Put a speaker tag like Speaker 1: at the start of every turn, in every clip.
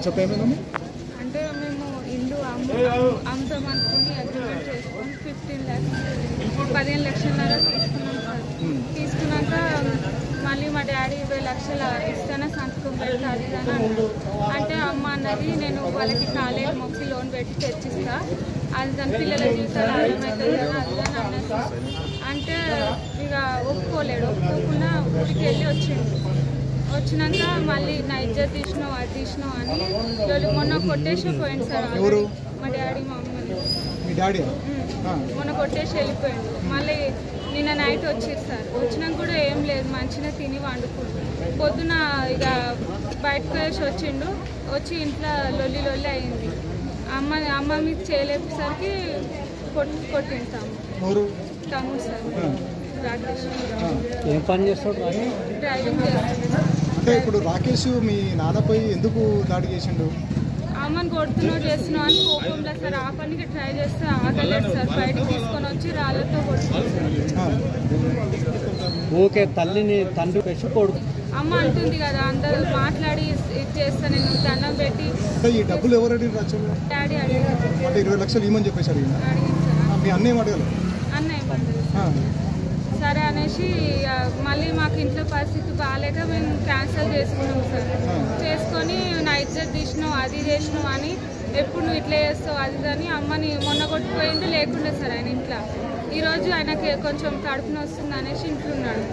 Speaker 1: చెప్పేమేమో
Speaker 2: అంటే మేము ఇల్లు అమ్ముతాం అనుకుని అగ్రిమెంట్ చేసుకొని 15 లక్షలన్నర తీసుకున్నాం సార్. తీసుకున్నాక మళ్ళీ మా డాడీ 20 లక్షలు ఇస్తానే సంతకం పెడతాది అని అన్నారు. అంటే అమ్మ అన్నది నేను వాళ్ళకి కాలేజ్ మొక్కి లోన్ పెట్టి తెచ్చిస్తా, అది దాని పిల్లల జీవితాలు అర్థమవుతుంది అని అది అని అన్నది. అంటే ఇక ఒప్పుకోలేడు. ఒప్పుకోకుండా ఊరికి వెళ్ళి వచ్చినాక మళ్ళీ నా ఇజ్జత్ తీసినావు అది తీసినావు అని మొన్న కొట్టేసి పోయింది సార్. మా డాడీ మా అమ్మని మొన్న కొట్టేసి వెళ్ళిపోయాడు. మళ్ళీ నిన్న నైట్ వచ్చింది సార్. వచ్చినాక కూడా ఏం లేదు, మంచిగా తిని వండుకుంటు. పొద్దున ఇక బయటకు వేసి వచ్చిండు. వచ్చి ఇంట్లో లొల్లి అయింది. అమ్మ మీద చేయలేపేసరికి కొట్టిండు తమ్ముడు సార్. రాకేష్
Speaker 1: ఏం పని చేస్తాడు?
Speaker 2: డ్రైవింగ్ చేస్తాడు.
Speaker 1: అంటే ఇప్పుడు రాకేష్ మీ నాన్నపై ఎందుకు దాడి చేసిండు?
Speaker 2: అమ్మని కొడుతున్నావు చేస్తున్నావు అని కోపంలో సార్. ఆ పనికి ట్రై చేస్తే ఆగలేదు సార్. బయటకు తీసుకొని వచ్చి రాళ్ళతో కొడుతున్నాడు.
Speaker 1: ఓకే, తల్లిని తండ్రి పెట్టుకోడు.
Speaker 2: అమ్మ అంటుంది కదా, అందరూ మాట్లాడి ఇది చేస్తా నేను దండం పెట్టి.
Speaker 1: ఈ డబ్బులు ఎవరు అడిగారు?
Speaker 2: డాడీ అడిగారు.
Speaker 1: అంటే 20 లక్షలు ఇవ్వమని చెప్పేసి అడిగింది. మీ అన్నయ్య అడగలేదు?
Speaker 2: అన్నయ్య పడ్డది. సరే అనేసి మళ్ళీ మాకు ఇంట్లో పరిస్థితి బాగాలేక మేము క్యాన్సిల్ చేసుకున్నాం సార్. చేసుకొని నా ఇజ్జత్ తీసినావు అది చేసినావు అని, ఎప్పుడు నువ్వు ఇట్లా చేస్తావు అది అని అమ్మని మొన్న కొట్టిపోయింది లేకుండా సార్. ఆయన ఇంట్లో ఈరోజు ఆయనకి కొంచెం కడుపున వస్తుంది అనేసి ఇంట్లో ఉన్నాడు.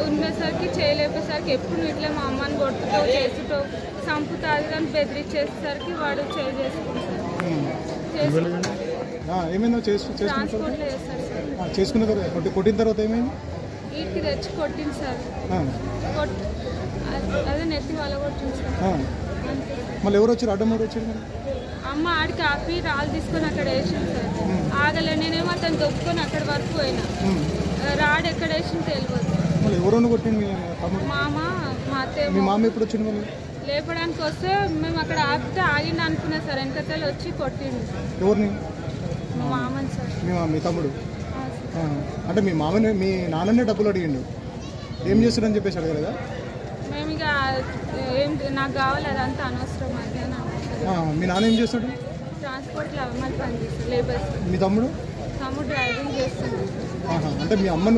Speaker 2: ఉండేసరికి చేయలేపేసరికి ఎప్పుడు నువ్వు ఇట్లా మా అమ్మని కొట్టుతావు చేసుకుంటావు చంపుతా అది అని బెదిరించేసరికి వాడు చేసుకుంటాడు. ట్రాన్స్పోర్ట్లో చేస్తాడు సార్.
Speaker 1: చేసుకున్న తర్వాత కొట్టిన తర్వాత ఏమైంది?
Speaker 2: ఇంటికి తెచ్చి కొట్టింది సార్. అదే నెత్తి వాళ్ళ కొట్టింది సార్.
Speaker 1: మళ్ళీ ఎవరు వచ్చారు? అడ్డం ఎవరు వచ్చారు?
Speaker 2: అమ్మ ఆడికి ఆపి రాళ్ళు తీసుకొని అక్కడ వేసింది సార్. ఆగలే. నేనేమో అతను దొక్కుని అక్కడి వరకు పోయినా. రాడు ఎక్కడ వేసింది తెలియదు.
Speaker 1: మళ్ళీ ఎవరు కొట్టింది?
Speaker 2: మామ మా అత్తయ్య.
Speaker 1: మీ మామ ఎప్పుడు వచ్చింది? మళ్ళీ
Speaker 2: లేపడానికి వస్తే మేము అక్కడ ఆపితే ఆగింది అనుకున్నా సార్. వెనకతలు వచ్చి కొట్టిండు.
Speaker 1: ఎవరిని?
Speaker 2: మా మామని సార్.
Speaker 1: మీ తమ్ముడు? అంటే మీ మామని మీ నాన్ననే డబ్బులు అడిగిండు. ఏం చేస్తాడని చెప్పేసి అడగలేదా?
Speaker 2: మేము ఇక ఏం నాకు కావాలి అదంతా అనవసరం అది అని అన్నారు.
Speaker 1: మీ నాన్న ఏం చేస్తాడు?
Speaker 2: ట్రాన్స్పోర్ట్లో అమ్మని పని చేస్తాడు, లేబర్స్.
Speaker 1: మీ తమ్ముడు?
Speaker 2: తమ్ముడు డ్రైవింగ్ చేస్తాడు.
Speaker 1: అంటే మీ అమ్మను